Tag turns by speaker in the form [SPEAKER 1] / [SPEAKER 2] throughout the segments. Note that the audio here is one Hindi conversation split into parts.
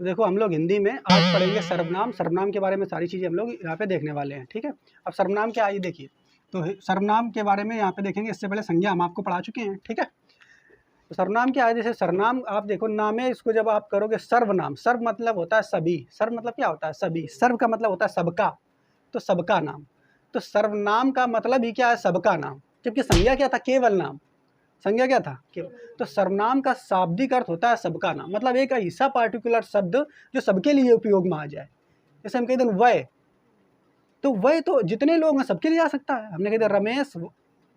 [SPEAKER 1] तो देखो हम लोग हिंदी में आज पढ़ेंगे सर्वनाम। सर्वनाम के बारे में सारी चीज़ें हम लोग यहाँ पे देखने वाले हैं, ठीक है। अब सर्वनाम क्या है ये देखिए। तो सर्वनाम के बारे में यहाँ पे देखेंगे, इससे पहले संज्ञा हम आपको पढ़ा चुके हैं, ठीक है। तो सर्वनाम क्या है, जैसे सर्वनाम आप देखो नाम है, इसको जब आप करोगे सर्वनाम, सर्व मतलब होता है सभी, सर्व मतलब क्या होता है सभी, सर्व का मतलब होता है सबका, तो सबका नाम। तो सर्वनाम का मतलब ही क्या है, सबका नाम। जबकि संज्ञा क्या था, केवल नाम। संज्ञा क्या था, केवल। तो सर्वनाम का शाब्दिक अर्थ होता है सबका नाम, मतलब एक ऐसा पार्टिकुलर शब्द जो सबके लिए उपयोग में आ जाए। जैसे हम कहते हैं वह, तो वह तो जितने लोग हैं सबके लिए आ सकता है। हमने कहते रमेश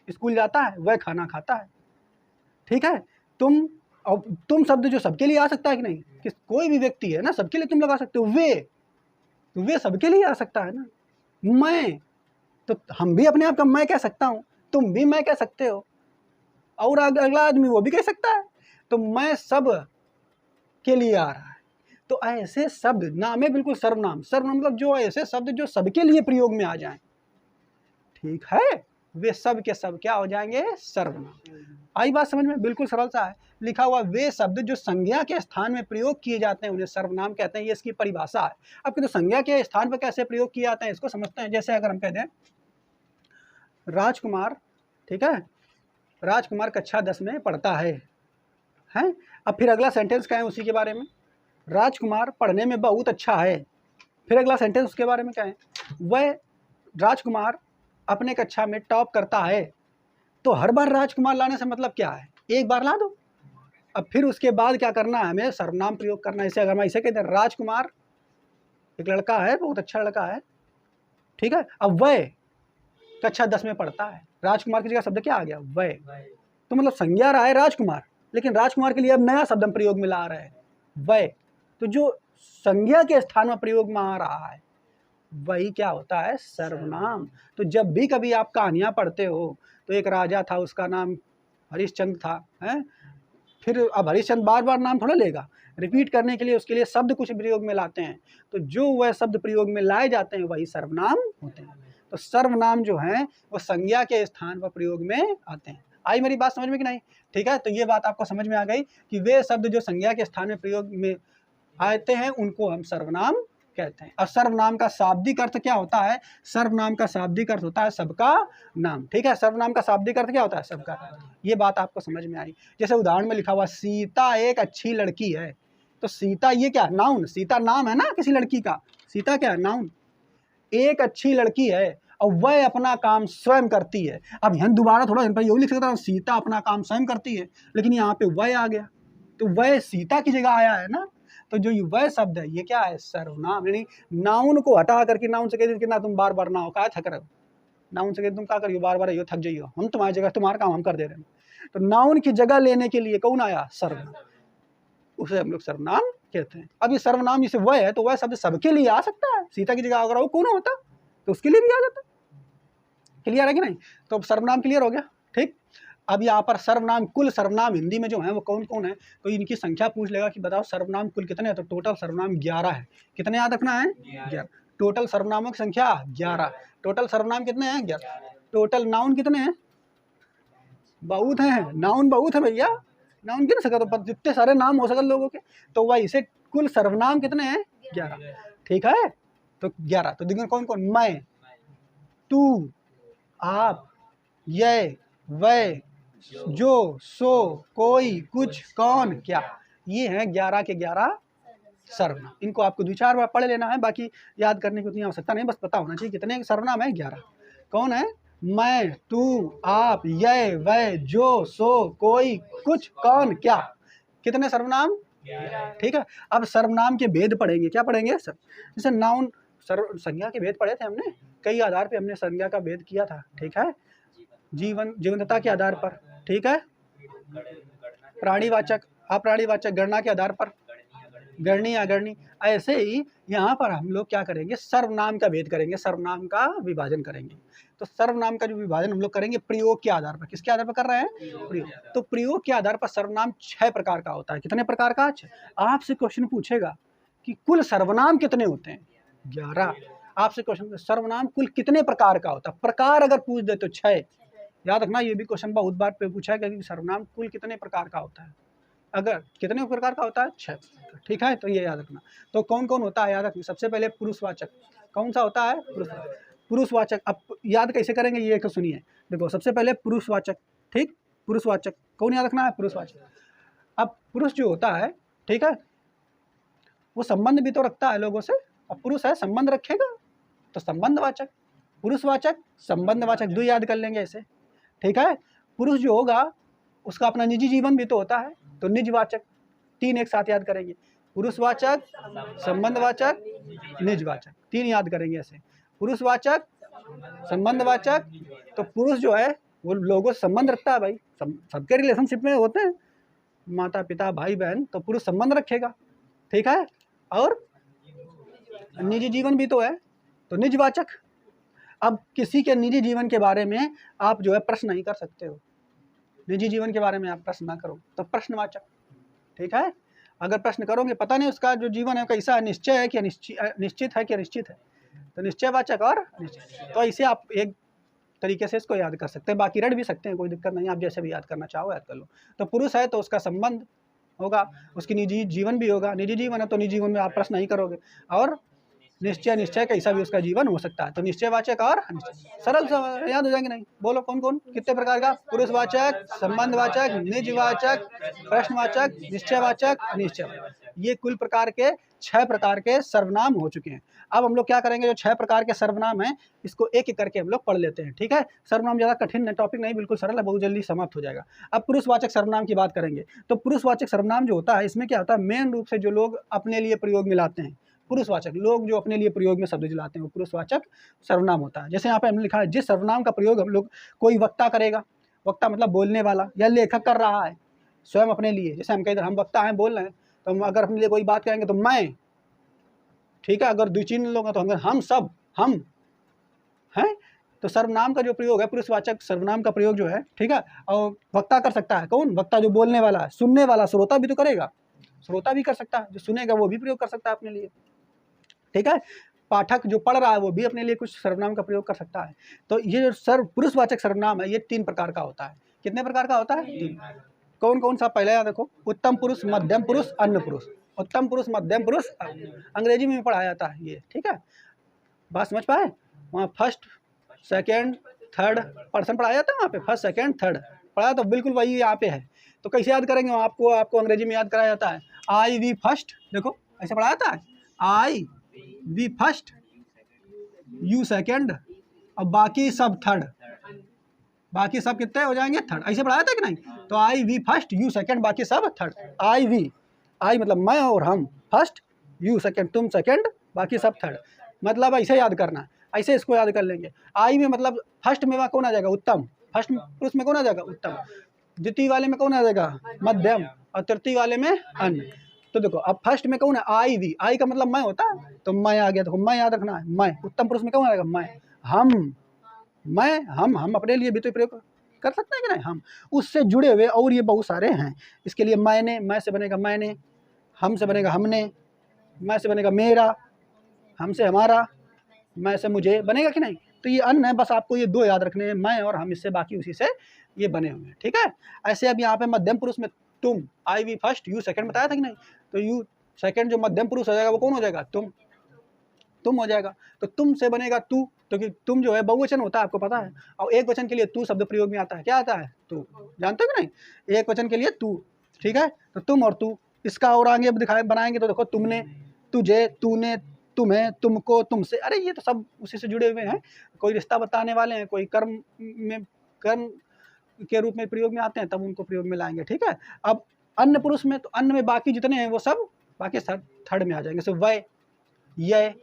[SPEAKER 1] स्कूल जाता है, वह खाना खाता है, ठीक है। तुम, और तुम शब्द जो सबके लिए आ सकता है कि नहीं, कि कोई भी व्यक्ति है ना, सबके लिए तुम लगा सकते हो। वे सबके लिए आ सकता है ना। मैं, तो हम भी अपने आप का मैं कह सकता हूँ, तुम भी मैं कह सकते हो, और अगला आदमी वो भी कह सकता है। तो मैं सब के लिए आ रहा है। तो ऐसे शब्द नाम है बिल्कुल सर्वनाम। सर्वनाम मतलब जो ऐसे शब्द जो सबके लिए प्रयोग में आ जाएं, ठीक है, वे सब के सब क्या हो जाएंगे, सर्वनाम। आई बात समझ में, बिल्कुल सरल सा है लिखा हुआ। वे शब्द जो संज्ञा के स्थान में प्रयोग किए जाते हैं उन्हें सर्वनाम कहते हैं, ये इसकी परिभाषा है। अब तो संज्ञा के स्थान पर कैसे प्रयोग किए जाते हैं इसको समझते हैं। जैसे अगर हम कहते हैं राजकुमार, ठीक है, राजकुमार कक्षा 10 में पढ़ता है, हैं। अब फिर अगला सेंटेंस क्या है उसी के बारे में, राजकुमार पढ़ने में बहुत अच्छा है। फिर अगला सेंटेंस उसके बारे में क्या है, वह राजकुमार अपने कक्षा में टॉप करता है। तो हर बार राजकुमार लाने से मतलब क्या है, एक बार ला दो। अब फिर उसके बाद क्या करना है, हमें सर्वनाम प्रयोग करना है। इसे अगर मैं इसे कहते हैं राजकुमार एक लड़का है, बहुत अच्छा लड़का है, ठीक है। अब वह कक्षा 10 में पढ़ता है, राजकुमार की जगह शब्द क्या आ गया, वह। तो मतलब संज्ञा रहा है राजकुमार, लेकिन राजकुमार के लिए अब नया शब्द हम प्रयोग में ला रहे हैं, वह। तो जो संज्ञा के स्थान में प्रयोग में आ रहा है वही क्या होता है, सर्वनाम। तो जब भी कभी आप कहानियां पढ़ते हो, तो एक राजा था, उसका नाम हरिश्चंद्र था, है। फिर अब हरिश्चंद्र बार बार नाम थोड़ा लेगा, रिपीट करने के लिए उसके लिए शब्द कुछ प्रयोग में लाते हैं। तो जो वह शब्द प्रयोग में लाए जाते हैं वही सर्वनाम होते हैं। तो सर्वनाम जो है वो संज्ञा के स्थान पर प्रयोग में आते हैं। आई मेरी बात समझ में कि नहीं, ठीक है। तो ये बात आपको समझ में आ गई कि वे शब्द जो संज्ञा के स्थान में प्रयोग में आते हैं उनको हम सर्वनाम कहते हैं। और सर्वनाम का शाब्दिक अर्थ क्या होता है, सर्वनाम का शाब्दिक अर्थ होता है सबका नाम, ठीक है। सर्वनाम का शाब्दिक अर्थ क्या होता है, सबका। ये बात आपको समझ में आई। जैसे उदाहरण में लिखा हुआ सीता एक अच्छी लड़की है, तो सीता ये क्या, नाउन। सीता नाम है ना किसी लड़की का, सीता क्या है, नाउन। एक अच्छी लड़की है और वह अपना काम स्वयं करती है। अब यहाँ दोबारा थोड़ा यही लिख सकता हूँ, सीता अपना काम स्वयं करती है, लेकिन यहाँ पे वह आ गया, तो वह सीता की जगह आया है ना। तो जो वह शब्द है ये क्या है, सर्वनाम। यानी नाउन को हटा करके, नाउन से कहते ना तुम बार बार ना हो का थक रहे हो, नाउन से कहते तुम क्या करियो, बार बार आइयो थक जाइयो, हम तुम्हारी जगह तुम्हारा काम हम कर दे रहे हैं। तो नाउन की जगह लेने के लिए कौन आया, सर्वनाम, उसे हम लोग सर्वनाम कहते हैं। अब ये सर्वनाम जैसे वह है, तो वह शब्द सबके लिए आ सकता है। सीता की जगह अगर वो कौन होता तो उसके लिए भी आ जाता। क्लियर है कि नहीं, तो सर्वनाम क्लियर हो गया, ठीक। अब यहाँ पर सर्वनाम, कुल सर्वनाम हिंदी में जो है वो कौन कौन है, तो इनकी संख्या पूछ लेगा कि बताओ सर्वनाम कुल कितने हैं, तो टोटल सर्वनाम 11 है। कितने याद रखना है, 11। टोटल सर्वनामों की संख्या 11। टोटल सर्वनाम कितने हैं, 11। टोटल नाउन कितने हैं, बहुत हैं, नाउन बहुत है भैया, नाउन गिन सका तो जितने सारे नाम हो सके लोगों के, तो वही से कुल सर्वनाम कितने हैं, 11, ठीक है। तो 11, तो देखिए कौन कौन, मैं, तू, आप, यह, वह, जो, सो, कोई, कुछ, कौन, क्या, ये हैं 11 के 11 सर्वनाम। इनको आपको 2-4 बार पढ़ लेना है, बाकी याद करने की उतनी आवश्यकता नहीं, बस पता होना चाहिए कितने सर्वनाम है, 11। कौन है, मैं, तू, आप, यह, वह, जो, सो, कोई, कुछ, कौन, क्या, कितने सर्वनाम, ठीक है। अब सर्वनाम के भेद पढ़ेंगे, क्या पढ़ेंगे सर, जैसे नाउन, संज्ञा के भेद पढ़े थे हमने, कई आधार पे हमने संज्ञा का भेद किया था, ठीक है। जीवंतता के आधार पर, ठीक है, प्राणीवाचक, अप्राणीवाचक, गणना के आधार पर, गणनी अगणनी। ऐसे ही यहाँ पर हम लोग क्या करेंगे, सर्वनाम का भेद करेंगे, सर्वनाम का विभाजन करेंगे। तो सर्वनाम का जो विभाजन हम लोग करेंगे प्रयोग के आधार पर, किसके आधार पर कर रहे हैं, प्रयोग। तो प्रयोग के आधार पर सर्वनाम 6 प्रकार का होता है। कितने प्रकार का, आपसे क्वेश्चन पूछेगा कि कुल सर्वनाम कितने होते हैं, 11। आपसे क्वेश्चन सर्वनाम कुल कितने प्रकार का होता है, प्रकार अगर पूछ दे तो 6। याद रखना, ये भी क्वेश्चन बहुत बार पूछा है कि सर्वनाम कुल कितने प्रकार का होता है, अगर कितने प्रकार का होता है? 6। ठीक है, तो ये याद रखना। तो कौन कौन होता है याद रखना। सबसे पहले पुरुषवाचक कौन सा होता है? पुरुषवाचक। अब याद कैसे करेंगे ये तो सुनिए। देखो सबसे पहले पुरुषवाचक, ठीक, पुरुषवाचक कौन याद रखना है? पुरुषवाचक। अब पुरुष जो होता है, ठीक है, वो संबंध भी तो रखता है लोगों से। अब पुरुष है, संबंध रखेगा, तो संबंधवाचक। पुरुषवाचक, संबंधवाचक, दो याद कर लेंगे ऐसे। ठीक है, पुरुष जो होगा उसका अपना निजी जीवन भी तो होता है, तो निजवाचक। 3 एक साथ याद करेंगे, पुरुषवाचक, संबंधवाचक, निजवाचक, 3 याद करेंगे ऐसे। पुरुषवाचक, संबंधवाचक, तो पुरुष जो है वो लोगों से संबंध रखता है भाई, सबके रिलेशनशिप में होते हैं, माता पिता भाई बहन, तो पुरुष संबंध रखेगा। ठीक है, और निजी जीवन भी तो है, तो निजवाचक। अब किसी के निजी जीवन के बारे में आप जो है प्रश्न नहीं कर सकते हो, निजी जीवन के बारे में आप प्रश्न ना करो, तो प्रश्नवाचक। ठीक है, अगर प्रश्न करोगे पता नहीं उसका जो जीवन है कैसा है, निश्चय है कि निश्चित है कि अनिश्चित है, तो निश्चयवाचक और अनिश्चित। तो ऐसे आप एक तरीके से इसको याद कर सकते हैं, बाकी रट भी सकते हैं, कोई दिक्कत नहीं, आप जैसे भी याद करना चाहो याद कर लो। तो पुरुष है तो उसका संबंध होगा, उसकी निजी जीवन भी होगा, निजी जीवन है तो निजी जीवन में आप प्रश्न नहीं करोगे, और निश्चय कैसा भी उसका जीवन हो सकता है, तो निश्चयवाचक और अनिश्चय। सरल याद हो जाएंगे नहीं? बोलो कौन कौन, कितने प्रकार का? पुरुषवाचक, संबंधवाचक, निजवाचक, प्रश्नवाचक, निश्चयवाचक, अनिश्चयवाचक। ये कुल प्रकार के 6 प्रकार के सर्वनाम हो चुके हैं। अब हम लोग क्या करेंगे, जो 6 प्रकार के सर्वनाम हैं इसको एक एक करके हम लोग पढ़ लेते हैं। ठीक है, सर्वनाम ज़्यादा कठिन टॉपिक नहीं, बिल्कुल सरल है, बहुत जल्दी समाप्त हो जाएगा। अब पुरुषवाचक सर्वनाम की बात करेंगे। तो पुरुषवाचक सर्वनाम जो होता है इसमें क्या होता है, मेन रूप से जो लोग अपने लिए प्रयोग में लाते हैं, पुरुषवाचक लोग जो अपने लिए प्रयोग में शब्द लाते हैं वो पुरुषवाचक सर्वनाम होता है। जैसे यहाँ पे हमने लिखा है, जिस सर्वनाम का प्रयोग हम लोग कोई वक्ता करेगा, वक्ता मतलब बोलने वाला, या लेखक कर रहा है स्वयं अपने लिए, जैसे हम कहते हैं हम वक्ता हैं, बोल रहे हैं, तो हम अगर अपने लिए कोई बात करेंगे तो मैं, ठीक है, अगर 2-3 लोग हैं तो हम सब, हम हैं, तो सर्वनाम का जो प्रयोग है, पुरुषवाचक सर्वनाम का प्रयोग जो है, ठीक है, और वक्ता कर सकता है। कौन? वक्ता जो बोलने वाला है, सुनने वाला श्रोता भी तो करेगा, श्रोता भी कर सकता है, जो सुनेगा वो भी प्रयोग कर सकता है अपने लिए। ठीक है, पाठक जो पढ़ रहा है वो भी अपने लिए कुछ सर्वनाम का प्रयोग कर सकता है। तो ये जो पुरुषवाचक सर्वनाम है ये 3 प्रकार का होता है। कितने प्रकार का होता है? 3। कौन कौन सा? पहले याद देखो, उत्तम पुरुष, मध्यम पुरुष, अन्य पुरुष। उत्तम पुरुष, मध्यम पुरुष, अंग्रेजी में पढ़ाया जाता है ये। ठीक है, बात समझ पाए? वहाँ फर्स्ट, सेकेंड, थर्ड पर्सन पढ़ाया जाता है, वहाँ पे फर्स्ट, सेकेंड, थर्ड पढ़ाया, तो बिल्कुल वही यहाँ पे है। तो कैसे याद करेंगे? आपको अंग्रेजी में याद कराया जाता है, आई वी फर्स्ट, देखो ऐसे पढ़ाया जाता है, आई वी फर्स्ट, यू सेकेंड, और बाकी सब थर्ड। बाकी सब कितने हो जाएंगे? थर्ड। ऐसे पढ़ाया था कि नहीं? तो आई वी फर्स्ट, यू सेकेंड, बाकी सब थर्ड। आई वी, आई मतलब मैं और हम, फर्स्ट, यू सेकेंड, तुम सेकेंड, बाकी सब थर्ड। मतलब ऐसे याद करना, ऐसे इसको याद कर लेंगे। आई में मतलब फर्स्ट में कौन आ जाएगा? उत्तम। फर्स्ट पुरुष में कौन आ जाएगा? उत्तम। द्वितीय वाले में कौन आ जाएगा? मध्यम। और तृतीय वाले में अन्य। तो देखो अब फर्स्ट में कौन है? आई वी, आई का मतलब मैं होता है, तो मैं आ गया। देखो मैं याद रखना है, मैं। उत्तम पुरुष में कौन आएगा? मैं। हम, मैं, हम अपने लिए भी तो प्रयोग कर सकते हैं कि नहीं? हम उससे जुड़े हुए और ये बहुत सारे हैं। इसके लिए मैंने, मैं से बनेगा मैंने, हम से बनेगा हमने, मैं से बनेगा मेरा, हमसे हमारा, मैं से मुझे बनेगा कि नहीं? तो ये अन्य है, बस आपको ये 2 याद रखने हैं, मैं और हम, इससे बाकी उसी से ये बने हुए हैं। ठीक है, ऐसे अब यहाँ पे मध्यम पुरुष में तुम, आई वी फर्स्ट, यू सेकंड बताया था कि नहीं? तो यू सेकंड जो मध्यम पुरुष हो जाएगा वो कौन हो जाएगा? तुम हो जाएगा। तो तुम से बनेगा तू, क्योंकि तुम जो है बहुवचन होता है, आपको पता है, और एक वचन के लिए तू शब्द प्रयोग में आता है। क्या आता है? तू। जानते हो कि नहीं? एक वचन के लिए तू। ठीक है, तो तुम और तू, इसका और आगे दिखाए बनाएंगे तो देखो, तुमने, तुझे, तूने, तुम्हें, तुमको, तुमसे। अरे ये तो सब उसी से जुड़े हुए हैं। कोई रिश्ता बताने वाले हैं, कोई कर्म में, कर्म के रूप में प्रयोग में आते हैं, तब उनको प्रयोग में लाएंगे। ठीक है, अब अन्य पुरुष में, तो अन्य में बाकी जितने हैं वो सब बाकी थर्ड में आ जाएंगे। सो वह, यह,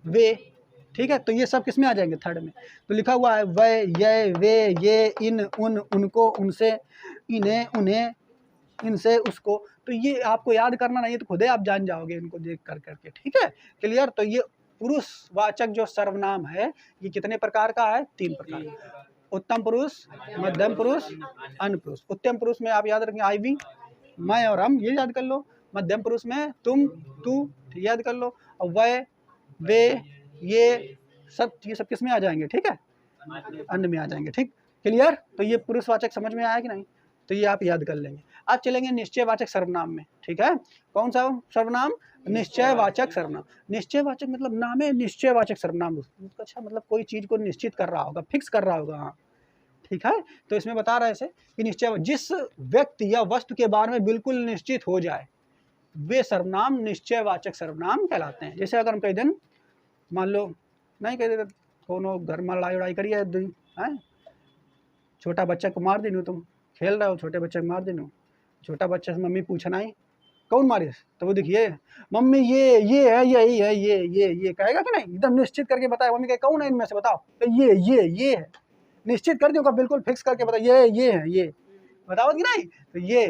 [SPEAKER 1] वे। ठीक है, तो ये सब किस में आ जाएंगे? थर्ड में। तो लिखा हुआ है वह, ये, वे, ये, इन, उन, उनको, उनसे, इन्हें, उन्हें, इनसे, उसको। तो ये आपको याद करना नहीं है, तो खुद ही आप जान जाओगे इनको देख कर करके। ठीक है, क्लियर? तो ये पुरुषवाचक जो सर्वनाम है ये कितने प्रकार का है? 3 प्रकार। उत्तम पुरुष, मध्यम पुरुष, अन्य पुरुष। उत्तम पुरुष में आप याद रखेंगे आई वी, मैं और हम, ये याद कर लो। मध्यम पुरुष में तुम, तू, याद कर लो। और वह, वे, ये सब किस में आ जाएंगे? ठीक है, अन्य में आ जाएंगे। ठीक, क्लियर? तो ये पुरुषवाचक समझ में आया कि नहीं? तो ये आप याद कर लेंगे। आज चलेंगे निश्चयवाचक सर्वनाम में, ठीक है। कौन सा सर्वनाम? निश्चयवाचक सर्वनाम। निश्चयवाचक मतलब नाम है, निश्चयवाचक सर्वनाम। अच्छा, मतलब कोई चीज को निश्चित कर रहा होगा, फिक्स कर रहा होगा, हाँ ठीक है। तो इसमें बता रहा है ऐसे कि निश्चय जिस व्यक्ति या वस्तु के बारे में बिल्कुल निश्चित हो जाए वे सर्वनाम निश्चयवाचक सर्वनाम कहलाते हैं। जैसे अगर हम कह दें, मान लो नहीं कह देते कोनो घर में लड़ाई उड़ाई करिए है, छोटा बच्चा को मार देनू, तुम खेल रहे हो, छोटे बच्चे को मार देनू, छोटा बच्चा से मम्मी पूछना ही कौन मारे, तो वो देखिए मम्मी ये है, यही है, ये कहेगा कि नहीं, एकदम निश्चित करके बताए, मम्मी कहे कौन है इनमें से बताओ, तो ये है, निश्चित कर दियो, बिल्कुल फिक्स करके बताओ ये है, ये बताओ कि नहीं, तो ये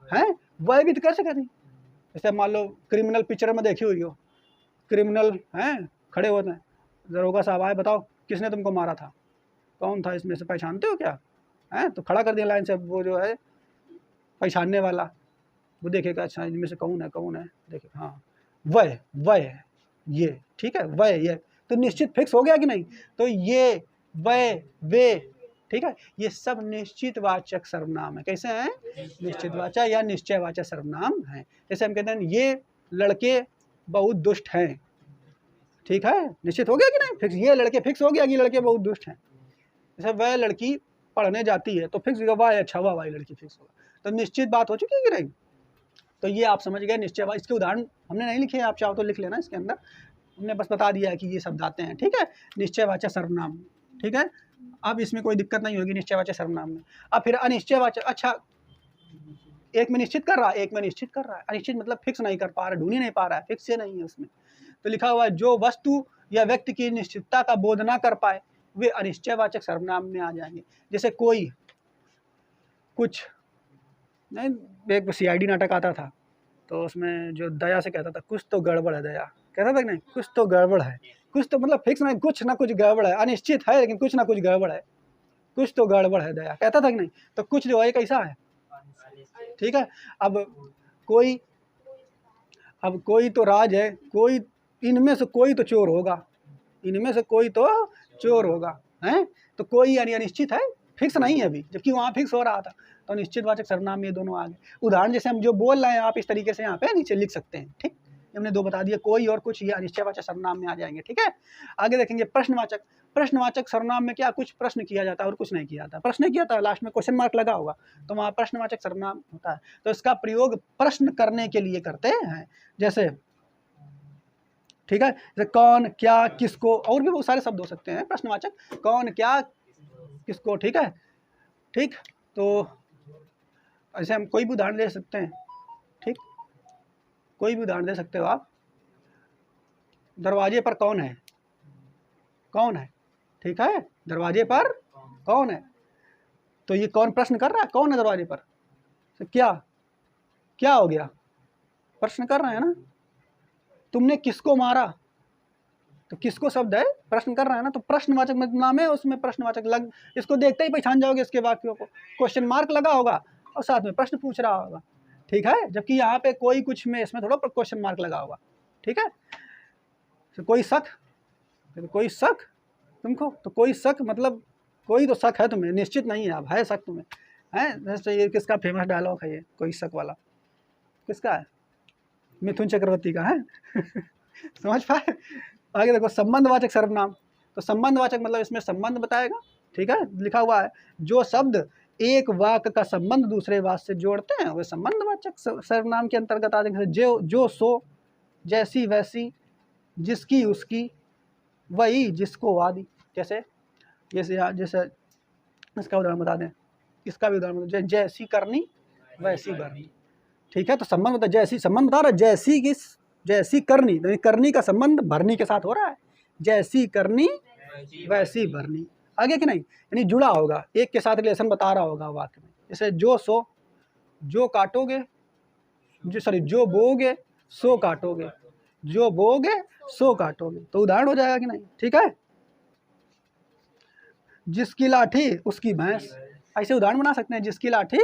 [SPEAKER 1] है वह भी तो कर सकती। जैसे मान लो क्रिमिनल पिक्चर में देखी हुई हो, क्रिमिनल हैं खड़े होते हैं, दरोगा साहब आए, बताओ किसने तुमको मारा था, कौन था इसमें से, पहचानते हो क्या, हैं, तो खड़ा कर दिया लाइन से, वो जो है पहचानने वाला वो देखेगा, अच्छा इनमें से कौन है देखे, हाँ वह है ये, ठीक है, वह ये, तो निश्चित फिक्स हो गया कि नहीं, तो ये वह वे, ठीक है, ये सब निश्चितवाचक सर्वनाम है। कैसे हैं? निश्चितवाचक या निश्चयवाचक सर्वनाम है। जैसे हम कहते हैं ये लड़के बहुत दुष्ट हैं, ठीक है, निश्चित हो गया कि नहीं, फिक्स, ये लड़के फिक्स हो गया कि लड़के बहुत दुष्ट हैं। जैसे वह लड़की पढ़ने जाती है, तो फिक्स होगा वाह अच्छा हुआ, वाही लड़की फिक्स होगा, तो निश्चित बात हो चुकी है कि नहीं। तो ये आप समझ गए निश्चय। इसके उदाहरण हमने नहीं लिखे, आप चाहो तो लिख लेना, इसके अंदर हमने बस बता दिया है कि ये शब्द आते हैं, ठीक है, निश्चयवाचक सर्वनाम, ठीक है। अब इसमें कोई दिक्कत नहीं होगी निश्चयवाचक सर्वनाम में। अब फिर अनिश्चयवाचक, अच्छा एक में निश्चित कर रहा है, एक में निश्चित कर रहा है, अनिश्चित मतलब फिक्स नहीं कर पा रहा, ढूंढ ही नहीं पा रहा है, फिक्स से नहीं है उसमें, तो लिखा हुआ है जो वस्तु या व्यक्ति की निश्चितता का बोध ना कर पाए वे अनिश्चयवाचक सर्वनाम में आ जाएंगे। जैसे कोई कुछ नहीं, एक CID नाटक आता था, तो उसमें जो दया से कहता था कुछ तो गड़बड़ है, दया कहता था कि नहीं कुछ तो गड़बड़ है, कुछ तो मतलब फिक्स नहीं, कुछ ना कुछ गड़बड़ है, अनिश्चित है लेकिन कुछ ना कुछ गड़बड़ है, कुछ तो गड़बड़ है, दया कहता था कि नहीं, तो कुछ जो है कैसा है, ठीक है। अब कोई तो राज है, कोई इनमें से कोई तो चोर होगा, इनमें से कोई तो चोर होगा, हैं, तो कोई यानी अनिश्चित है, फिक्स नहीं है अभी, जबकि वहाँ फिक्स हो रहा था, तो निश्चितवाचक सर्वनाम ये दोनों आ गए। उदाहरण जैसे हम जो बोल रहे हैं आप इस तरीके से यहाँ पे नीचे लिख सकते हैं, ठीक, हमने दो बता दिया, कोई और कुछ, ये अनिश्चयवाचक सर्वनाम में आ जाएंगे, ठीक है। आगे देखेंगे प्रश्नवाचक। प्रश्नवाचक सर्वनाम में क्या कुछ प्रश्न किया जाता है और कुछ नहीं किया जाता, प्रश्न किया था लास्ट में क्वेश्चन मार्क लगा होगा, तो वहाँ प्रश्नवाचक सर्वनाम होता है, तो इसका प्रयोग प्रश्न करने के लिए करते हैं, जैसे ठीक है, जैसे कौन क्या किसको, और भी बहुत सारे शब्द हो सकते हैं प्रश्नवाचक, कौन क्या किसको, ठीक है, ठीक, तो ऐसे हम कोई भी उदाहरण दे सकते हैं, ठीक, कोई भी उदाहरण दे सकते हो आप, दरवाजे पर कौन है, कौन है, ठीक है, दरवाजे पर कौन है, तो ये कौन प्रश्न कर रहा है, कौन है दरवाजे पर, तो क्या हो गया, प्रश्न कर रहे हैं ना। तुमने किसको मारा, तो किसको शब्द है, प्रश्न कर रहा है ना, तो प्रश्नवाचक नाम है, उसमें प्रश्नवाचक लग, इसको देखते ही पहचान जाओगे इसके वाक्यों को, क्वेश्चन मार्क लगा होगा और साथ में प्रश्न पूछ रहा होगा, ठीक है, जबकि यहाँ पे कोई कुछ में इसमें थोड़ा क्वेश्चन मार्क लगा होगा, ठीक है। तो कोई शक, तुमको, तो कोई शक मतलब कोई तो शक है तुम्हें, निश्चित नहीं है, अब है शक तुम्हें, है, जैसे ये किसका फेमस डायलॉग है, ये कोई शक वाला किसका है, मिथुन चक्रवर्ती का है समझ पाए। आगे देखो संबंधवाचक सर्वनाम, तो संबंधवाचक मतलब इसमें संबंध बताएगा, ठीक है, लिखा हुआ है जो शब्द एक वाक्य का संबंध दूसरे वाक्य से जोड़ते हैं वे संबंधवाचक सर्वनाम के अंतर्गत आ जाएंगे। जो सो, जैसी वैसी, जिसकी उसकी, वही जिसको आदि, जैसे इसका उदाहरण बता दें, इसका भी उदाहरण बता, जैसी करनी वैसी भरनी, ठीक है, तो संबंध बता, जैसी संबंध बता रहा है, जैसी करनी, तो करनी का संबंध भरनी के साथ हो रहा है, जैसी करनी वैसी भरनी, आगे कि नहीं, यानी जुड़ा होगा, एक के साथ रिलेशन बता रहा होगा वाक्य में। जैसे जो सो, जो काटोगे, जो बोगे सो काटोगे, जो बोगे सो काटोगे, तो उदाहरण हो जाएगा कि नहीं, ठीक है। जिसकी लाठी उसकी भैंस, ऐसे उदाहरण बना सकते हैं, जिसकी लाठी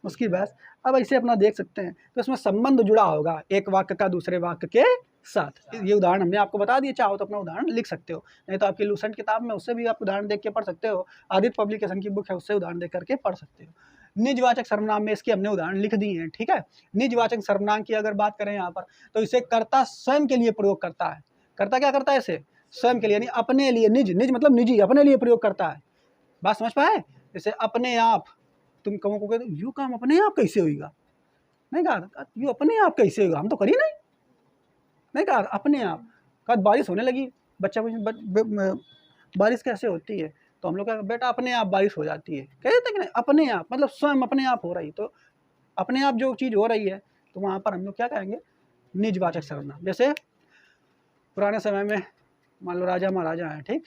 [SPEAKER 1] उसकी भैंस। अब ऐसे अपना देख सकते हैं, तो इसमें संबंध जुड़ा होगा एक वाक्य का दूसरे वाक्य के साथ। ये उदाहरण हमने आपको बता दिया, चाहो तो अपना उदाहरण लिख सकते हो, नहीं तो आपकी लूसेंट किताब में उससे भी आप उदाहरण देख के पढ़ सकते हो, आदित्य पब्लिकेशन की बुक है उससे उदाहरण देख करके पढ़ सकते हो। निजवाचक सर्वनाम में इसके हमने उदाहरण लिख दिए हैं, ठीक है। निजवाचक सर्वनाम की अगर बात करें यहाँ पर, तो इसे कर्ता स्वयं के लिए प्रयोग करता है। कर्ता क्या करता है? इसे स्वयं के लिए, यानी अपने लिए। निज, निज मतलब निजी, अपने लिए प्रयोग करता है। बात समझ पाए? जैसे अपने आप, तुम कहो को कहते यू काम अपने आप कैसे होगा, नहीं कहा यू अपने आप कैसे होगा, हम तो करी नहीं कहा अपने आप। कहा बारिश होने लगी, बच्चा बारिश कैसे होती है, तो हम लोग क्या, बेटा अपने आप बारिश हो जाती है, कह देते कि नहीं, अपने आप मतलब स्वयं अपने आप हो रही। तो अपने आप जो चीज़ हो रही है, तो वहाँ पर हम लोग क्या कहेंगे? निजवाचक सर्वनाम। जैसे पुराने समय में मान लो राजा महाराजा हैं, ठीक,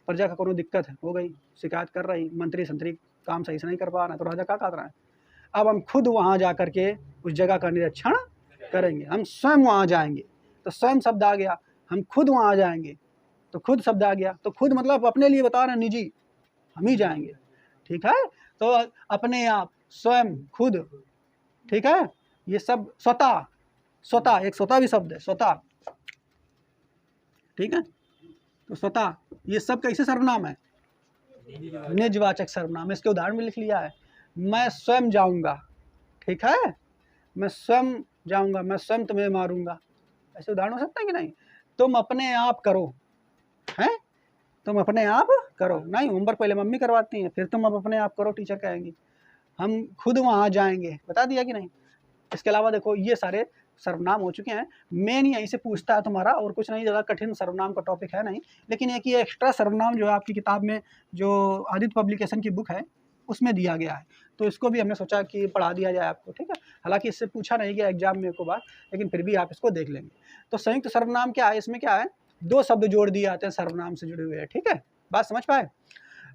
[SPEAKER 1] प्रजा का कोनो दिक्कत है, हो गई, शिकायत कर रही, मंत्री संतरी काम सही से नहीं कर पा रहा है, तो राजा क्या कर रहा है? अब हम खुद वहाँ जा करके उस जगह का निरीक्षण करेंगे, हम स्वयं वहाँ जाएंगे। तो स्वयं शब्द आ गया, हम खुद वहाँ जाएंगे, तो खुद शब्द आ गया। तो खुद मतलब अपने लिए बता रहे हैं, निजी, हम ही जाएंगे, ठीक है। तो अपने आप, स्वयं, खुद, ठीक है। ये सब स्वतः, स्वतः एक स्वतः भी शब्द है, स्वतः, ठीक है। तो स्वतः ये सब कैसे सर्वनाम है? निजवाचक सर्वनाम। इसके उदाहरण में लिख लिया है, मैं स्वयं जाऊंगा, ठीक है, मैं स्वयं जाऊंगा, मैं स्वयं तुम्हें मारूंगा, ऐसे उदाहरण हो सकता है कि नहीं? तुम अपने आप करो, हैं, तुम अपने आप करो, नहीं होमवर्क पहले मम्मी करवाती हैं, फिर तुम अब अपने आप करो, टीचर कहेंगी। हम खुद वहाँ जाएंगे, बता दिया कि नहीं? इसके अलावा देखो ये सारे सर्वनाम हो चुके हैं। मेन यहीं से पूछता है तुम्हारा, और कुछ नहीं, ज़्यादा कठिन सर्वनाम का टॉपिक है नहीं, लेकिन एक ये एक्स्ट्रा सर्वनाम जो है आपकी किताब में, जो आदित्य पब्लिकेशन की बुक है उसमें दिया गया है, तो इसको भी हमने सोचा कि पढ़ा दिया जाए आपको, ठीक है। हालांकि इससे पूछा नहीं गया एग्जाम में को बार, लेकिन फिर भी आप इसको देख लेंगे। तो संयुक्त सर्वनाम क्या है? इसमें क्या है, दो शब्द जोड़ दिए जाते हैं सर्वनाम से जुड़े हुए हैं, ठीक है। बात समझ पाए?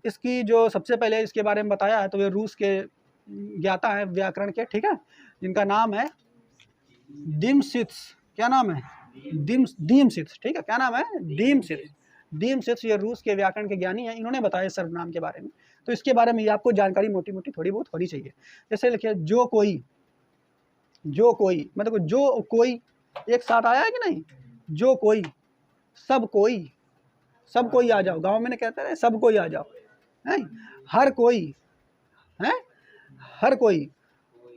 [SPEAKER 1] इसकी जो सबसे पहले इसके बारे में बताया है, तो वे रूस के ज्ञाता है व्याकरण के, ठीक है, जिनका नाम है डिमसित्स। क्या नाम है? डीमसित्स, ठीक है। क्या नाम है? डीमसित्स। डीमसित्स ये रूस के व्याकरण के ज्ञानी हैं, इन्होंने बताया सर्वनाम के बारे में। तो इसके बारे में आपको जानकारी मोटी मोटी थोड़ी बहुत होनी चाहिए। जैसे लिखिए, जो कोई, जो कोई मतलब जो कोई एक साथ आया है कि नहीं? जो कोई, सब कोई, सब कोई आ जाओ, गाँव में कहते हैं सब कोई आ जाओ, नहीं, हर कोई है, हर कोई,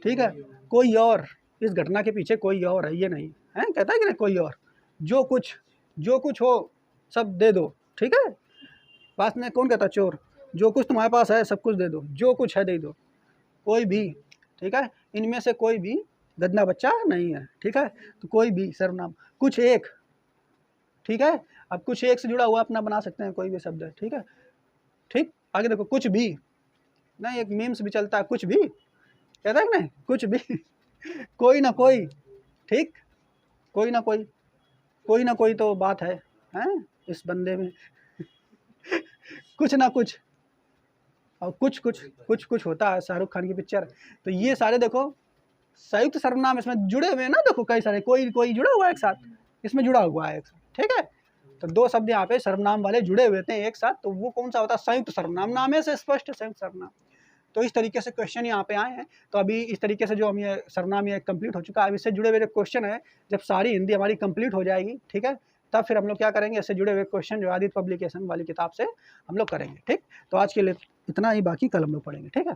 [SPEAKER 1] ठीक है। कोई और, इस घटना के पीछे कोई और है, ये नहीं है, कहता है कि नहीं, कोई और। जो कुछ हो सब दे दो, ठीक है। पास में कौन कहता? चोर। जो कुछ तुम्हारे पास है सब कुछ दे दो, जो कुछ है दे दो। कोई भी, ठीक है, इनमें से कोई भी गंदा बच्चा नहीं है, ठीक है। तो कोई भी सर्वनाम। कुछ एक, ठीक है, अब कुछ एक से जुड़ा हुआ अपना बना सकते हैं, कोई भी शब्द है, ठीक है, ठीक। आगे देखो, कुछ भी नहीं, एक मीम्स भी चलता है, कुछ भी, कहता है कि नहीं, कुछ भी कोई ना कोई, ठीक, कोई ना कोई, कोई ना कोई तो बात है इस बंदे में कुछ ना कुछ, और कुछ होता है, शाहरुख खान की पिक्चर। तो ये सारे देखो संयुक्त सर्वनाम इसमें जुड़े हुए हैं ना, देखो कई सारे, कोई जुड़ा हुआ है एक साथ, इसमें जुड़ा हुआ है एक साथ, ठीक है। तो दो शब्द यहाँ पे सर्वनाम वाले जुड़े हुए थे एक साथ, तो वो कौन सा होता है? संयुक्त सर्वनाम। नाम से स्पष्ट, संयुक्त सर्वनाम। तो इस तरीके से क्वेश्चन यहाँ पे आए हैं। तो अभी इस तरीके से जो हम ये सर्वनाम ये कंप्लीट हो चुका है, अब इससे जुड़े हुए क्वेश्चन है, जब सारी हिंदी हमारी कंप्लीट हो जाएगी, ठीक है, तब फिर हम लोग क्या करेंगे, इससे जुड़े हुए क्वेश्चन जो आदित्य पब्लिकेशन वाली किताब से हम लोग करेंगे, ठीक। तो आज के लिए इतना ही, बाकी कल हम लोग पढ़ेंगे, ठीक है।